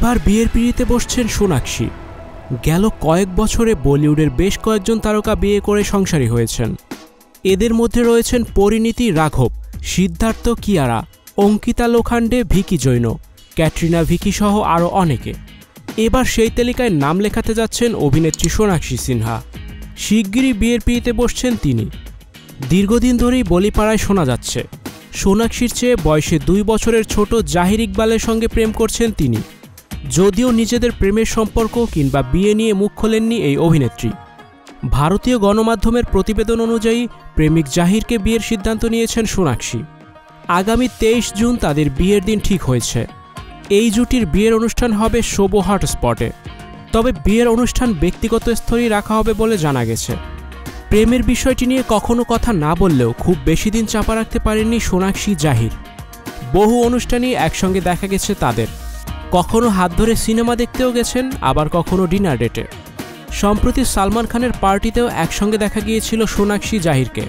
এবার বিয়ের পিঁড়িতে বসছেন সোনাক্ষী। গেল কয়েক বছরে বলিউডের বেশ কয়েকজন তারকা বিয়ে করে সংসারী হয়েছেন। এদের মধ্যে রয়েছেন পরিণীতি রাঘব, সিদ্ধার্থ কিয়ারা, অঙ্কিতা লোখান্ডে, ভিকি জৈন, ক্যাটরিনা ভিকি সহ আরও অনেকে। এবার সেই তালিকায় নাম লেখাতে যাচ্ছেন অভিনেত্রী সোনাক্ষী সিনহা। শিগগিরই বিয়ের পিঁড়িতে বসছেন তিনি। দীর্ঘদিন ধরেই বলিপাড়ায় শোনা যাচ্ছে সোনাক্ষীর চেয়ে বয়সে 2 বছরের ছোট জাহির ইকবালের সঙ্গে প্রেম করছেন তিনি। যদিও নিজেদের প্রেমের সম্পর্ক কিংবা বিয়ে নিয়ে মুখ খোলেননি এই অভিনেত্রী। ভারতীয় গণমাধ্যমের প্রতিবেদন অনুযায়ী প্রেমিক জাহিরকে বিয়ের সিদ্ধান্ত নিয়েছেন সোনাক্ষী। আগামী 23 জুন তাদের বিয়ের দিন ঠিক হয়েছে। এই জুটির বিয়ের অনুষ্ঠান হবে শোভো হটস্পটে। তবে বিয়ের অনুষ্ঠান ব্যক্তিগত স্তরেই রাখা হবে বলে জানা গেছে। প্রেমের বিষয়টি নিয়ে কখনো কথা না বললেও খুব বেশি দিন চাপা রাখতে পারেননি সোনাক্ষী জাহির। বহু অনুষ্ঠানেই একসঙ্গে দেখা গেছে তাদের। কখনো হাত ধরে সিনেমা দেখতেও গেছেন, আবার কখনো ডিনার ডেটে। সম্প্রতি সালমান খানের পার্টিতেও একসঙ্গে দেখা গিয়েছিল সোনাক্ষী জাহিরকে।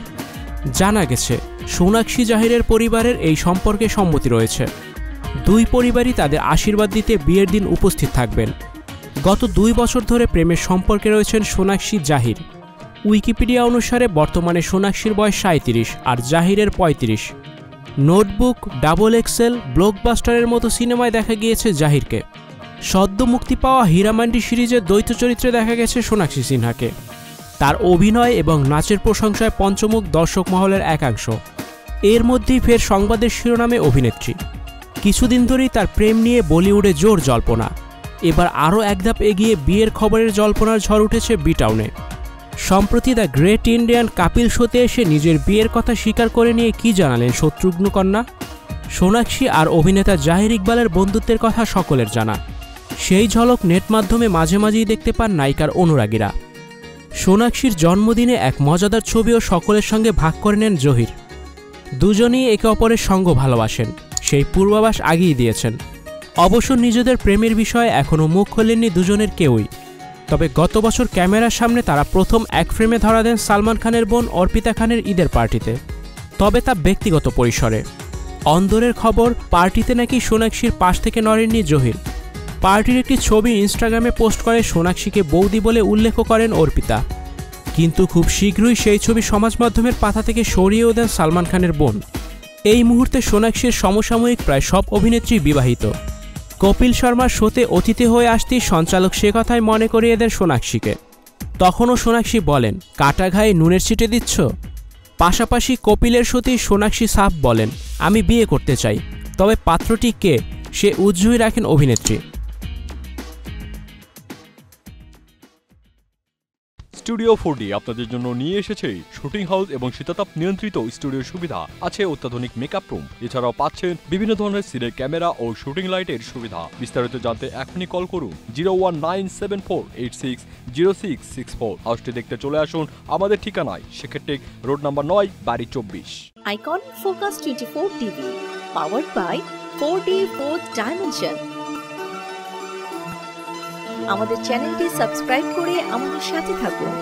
জানা গেছে সোনাক্ষী জাহিরের পরিবারের এই সম্পর্কে সম্মতি রয়েছে। দুই পরিবারই তাদের আশীর্বাদ দিতে বিয়ের দিন উপস্থিত থাকবেন। গত 2 বছর ধরে প্রেমের সম্পর্কে রয়েছেন সোনাক্ষী জাহির। উইকিপিডিয়া অনুসারে বর্তমানে সোনাক্ষীর বয়স 37 আর জাহিরের 35। নোটবুক, ডাবল এক্সেল, ব্লকবাস্টারের মতো সিনেমায় দেখা গিয়েছে জাহিরকে। সদ্য মুক্তি পাওয়া হীরামান্ডি সিরিজের দ্বৈত চরিত্রে দেখা গেছে সোনাক্ষী সিনহাকে। তার অভিনয় এবং নাচের প্রশংসায় পঞ্চমুখ দর্শক মহলের একাংশ। এর মধ্যেই ফের সংবাদের শিরোনামে অভিনেত্রী। কিছুদিন ধরেই তার প্রেম নিয়ে বলিউডে জোর জল্পনা। এবার আরও এক ধাপ এগিয়ে বিয়ের খবরের জল্পনার ঝড় উঠেছে বি-টাউনে। সম্প্রতি দ্য গ্রেট ইন্ডিয়ান কাপিল শোতে এসে নিজের বিয়ের কথা স্বীকার করে নিয়ে কী জানালেন শত্রুঘ্ন কন্যা। সোনাক্ষী আর অভিনেতা জাহির ইকবালের বন্ধুত্বের কথা সকলের জানা। সেই ঝলক নেট মাধ্যমে মাঝে মাঝেই দেখতে পান নায়িকার অনুরাগীরা। সোনাক্ষীর জন্মদিনে এক মজাদার ছবিও সকলের সঙ্গে ভাগ করে নেন জহির। দুজনেই একে অপরের সঙ্গ ভালোবাসেন, সেই পূর্বাভাস আগেই দিয়েছেন। অবশ্য নিজেদের প্রেমের বিষয়ে এখনও মুখ খোলেননি দুজনের কেউই। তবে গত বছর ক্যামেরার সামনে তারা প্রথম এক ফ্রেমে ধরা দেন সালমান খানের বোন অর্পিতা খানের ঈদের পার্টিতে। তবে তা ব্যক্তিগত পরিসরে। অন্দরের খবর, পার্টিতে নাকি সোনাক্ষীর পাশ থেকে নড়েননি জহির। পার্টির একটি ছবি ইনস্টাগ্রামে পোস্ট করে সোনাক্ষীকে বৌদি বলে উল্লেখ করেন অর্পিতা। কিন্তু খুব শীঘ্রই সেই ছবি সমাজ মাধ্যমের পাতা থেকে সরিয়েও দেন সালমান খানের বোন। এই মুহূর্তে সোনাক্ষীর সমসাময়িক প্রায় সব অভিনেত্রী বিবাহিত। কপিল শর্মার শোতে অতিথি হয়ে আসতেই সঞ্চালক সে কথাই মনে করিয়ে দেন সোনাক্ষীকে। তখনও সোনাক্ষী বলেন, কাটা ঘায়ে নুনের ছিটে দিচ্ছ। পাশাপাশি কপিলের শোতেই সোনাক্ষী সাফ বলেন, আমি বিয়ে করতে চাই, তবে পাত্রটি কে সে উজ্জুই রাখেন অভিনেত্রী। স্টুডিও 4D আপনাদের জন্য নিয়ে এসেছে শুটিং হাউস এবং শীতাতাপ নিয়ন্ত্রিত স্টুডিওর সুবিধা, আছে অত্যাধুনিক মেকআপ রুম, এছাড়াও পাচ্ছেন বিভিন্ন ধরনের সিনের ক্যামেরা ও শুটিং লাইটের সুবিধা। বিস্তারিত জানতে এখনই কল করুন 01974860664। হাউসটি দেখতে চলে আসুন আমাদের ঠিকানায় সেক্ষেত্রে রোড নাম্বার 9, বাড়ি 24। Icon focus 24 TV, powered by 4D Fourth Dimension। আমাদের চ্যানেলটি সাবস্ক্রাইব করে আমাদের সাথে থাকুন।